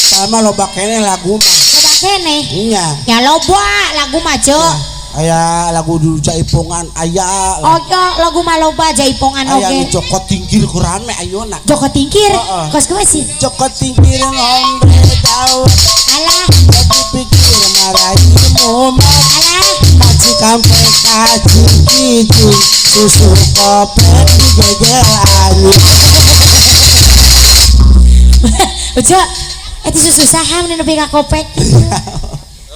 sama loba kene lagu mah. Loba kene. Iya. Ya loba lagu mah ceu. Aya lagu dulu jaipongan aya. Oh ya lagu mah loba jaipongan oge. Aya Joko Tingkir ku rame ayeuna. Joko Tingkir. Kos kumaha sih? Joko Tingkir ngombe tahu. Alah. Tapi pikir maraimu mah. Alah. Kaci kampe kaci kijing susu kopek digegel angin. Uca, itu susu saham nepi ka kopek.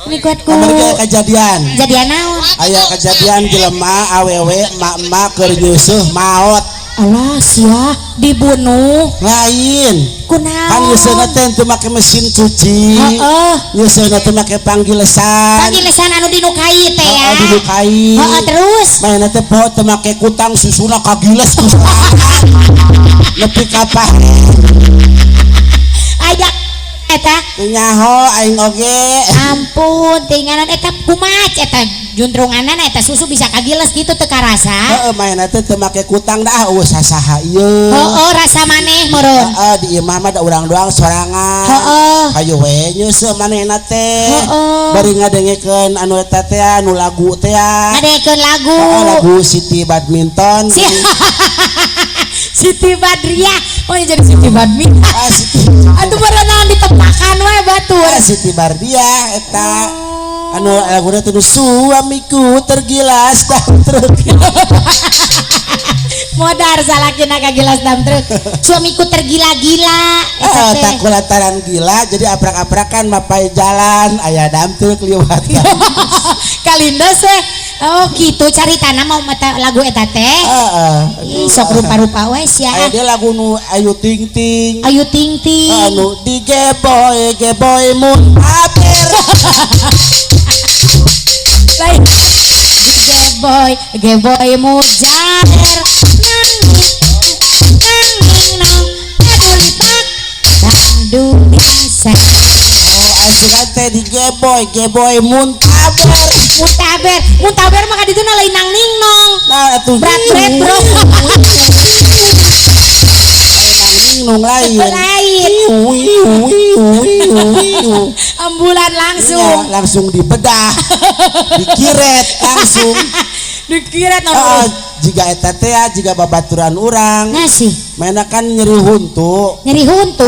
Ini kuatku. Kamari kejadian. Kejadian naon? Aya kejadian jelema awewe mak-mak keur nyeusuh maot. Allah sia dibunuh. Lain. Kunaon? Kan nyeuseuna teh teu make mesin cuci. Heeh. Nyeuseuna teh make panggilesan. Panggilesan anu dinukai teh ya. Heeh, dinukai. Heeh, terus. Mainna teh poho teu make kutang susuna kagiles ku nepi ka pahe. Ajak eta Nyaho aing oge. ampun tinggalan eta kumaha eta juntrunganan eta susu bisa kagiles gitu teu karasa. Heeh, mainna teh teu make kutang dah eueuh sasaha ieu. Heeh, rasa maneh meureun. Heeh, di imah mah da urang doang sorangan. Heeh. Hayu we nyeuseum manehna teh. Heeh. Bari ngadengekeun anu eta teh anu lagu teh. Ngadengekeun lagu. Heeh, lagu Siti Badminton. Siti Badriah. Oh ya jadi Siti Badminton. Atuh berenang ditepakan we batur. Siti Bardiah eta anu laguna teh suamiku tergilas dan truk. Modar salakina kagilas dam truk. Suamiku tergila-gila eta teh. Tak kulantaran gila jadi aprak-aprakan mapai jalan aya dam truk liwat. Kalindos we. Oh gitu caritana mau mata lagu eta teh. Heeh. Ih sok rupa-rupa we sia. Aya dia lagu nu Ayu Ting Ting. Ayu Ting Ting. Anu di geboy muntaber. Baik. Geboy mujaber. Nanging nong peduli pak. Dangdut desa. Aslinya teh di geboy muntaber. Muntaber mah kaditu na lain nang ningnong. Nah atuh Berat bro. ningnong lain. Ambulan langsung. Ya, langsung dibedah. Dikiret langsung. Dikiret jika eta teh jika babaturan urang. Nasi. Mainna kan nyeri huntu. Nyeri huntu.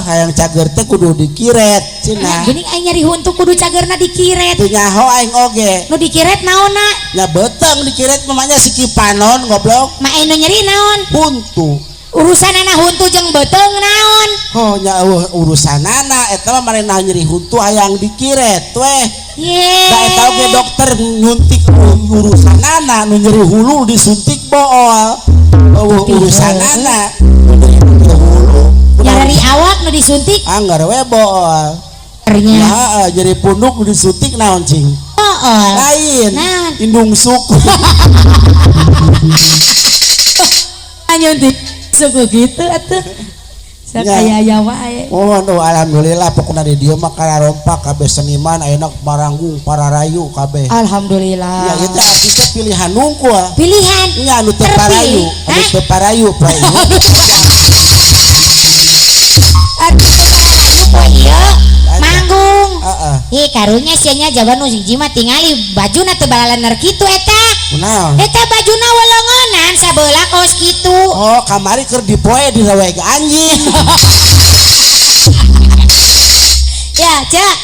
Hayang cager teh kudu dikiret cenah. Geuning aing nyeri huntu kudu cagerna dikiret. Teu nyaho aing oge. Nu dikiret naonna? Nya beuteng dikiret mamanya si Kipanon goblok. Ma anu nyeri naon? Huntu. Urusanana huntu jeung beuteng naon? Oh nya urusanana eta mah marena nyeri huntu hayang dikiret weh. Da eta oge dokter nyuntik urusanana nu nyeri hulu disuntik bool. Urusanana ya dari awak nu disuntik anggar we bool. Ternyata jadi punduk nu disuntik naon cing? Bool. Lain. Naon? Indung suku. Nyuntik suku gitu atuh. Sakaya wae. Oh no, alhamdulillah pokoknya di dieu mah kararompak kabeh seniman ayeuna maranggung pararayu kabeh. Alhamdulillah. Ya itu artisnya pilihan nungkul. Pilihan. Nya anu teu parayu, anu teu parayu poe ieu. Anu teu parayu poe ieu. Manggung. Heeh. Ih karunya sia nya jaban nu hiji mah tingali bajuna teu balaler kitu eta. Kunaon? Eta bajuna wolongonan sabeula kaos kitu. Oh, kamari keur dipoe di leweg anjing. Ya, Cak.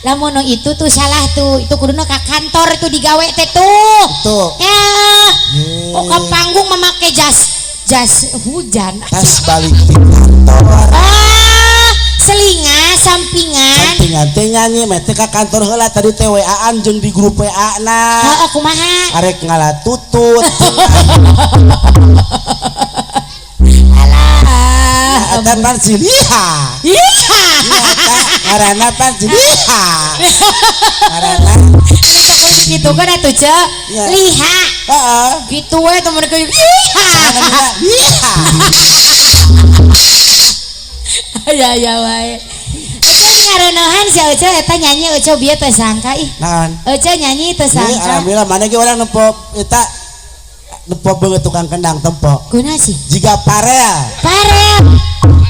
Lamun nu itu tuh salah tuh. Itu kuduna ka kantor tuh digawe teh tuh. Tuh. Ya. Oh, ka panggung memakai jas hujan. Tas balik di kantor. Selinga sampingan. Sampingan teh nyanyi meh teh ka kantor heula tadi teh WA-an jeung di grup WA-na. Heeh, kumaha? Arek ngalatutut. Alah. Eta pan si Liha. Iya. Karena pan si Liha. Karena Gitu kan atuh, Cak. Ya. Liha. heeh. Gitu we temen ke Liha. Liha. Ya wae. Ece ngaronohan si Ece eta nyanyi Ece bieu teu sangka ih. Naon? Ece nyanyi teu Ini sangka. alhamdulillah mana ge urang nempo eta nempo beungeut tukang kendang tempo. Kunaha sih? Jiga Parel. Parel.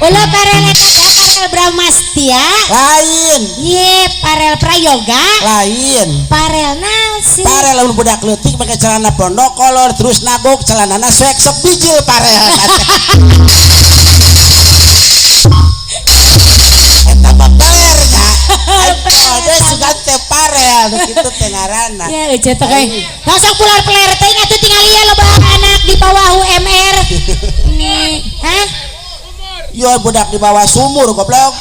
ulah parel eta parel Bramastia lain ye parel Prayoga lain parel naon sih parel lamun budak leutik make celana pondok kolor terus nabok celanana swag sok bijil parel eta mah pelernya ada suka teh parel kitu teh ngaranna ya eueuh teh kae langsung pular peler teh atuh tinggal ieu loba anak di bawah UMR nih hah yo budak di bawah sumur goblok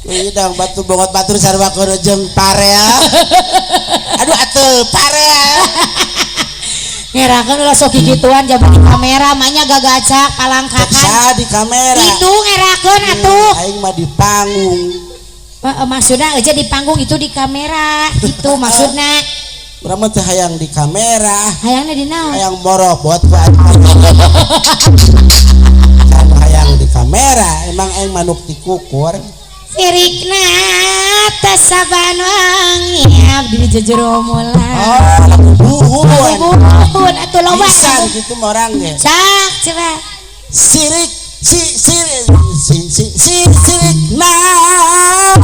idang batu bongot batur sarua jeung parel aduh atuh parel ngerakeun ulah sok gituan jaman di kamera manya gagacak palangkakan sa di kamera itu ngerakeun atuh aing mah di panggung maksudnya aja di panggung itu di kamera itu maksudnya urang teh hayang di kamera hayangna di naon hayang morobot buat kan hayang di kamera emang aing manuk dikukur sirikna teh saban wangi abdi di jero molan buhun atuh loba pisan kitu mah orang ge cak coba sirik sirik nah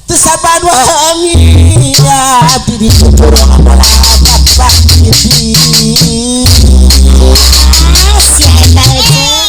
teu saban wangi abdi di jero molan bapak gigi si eta aja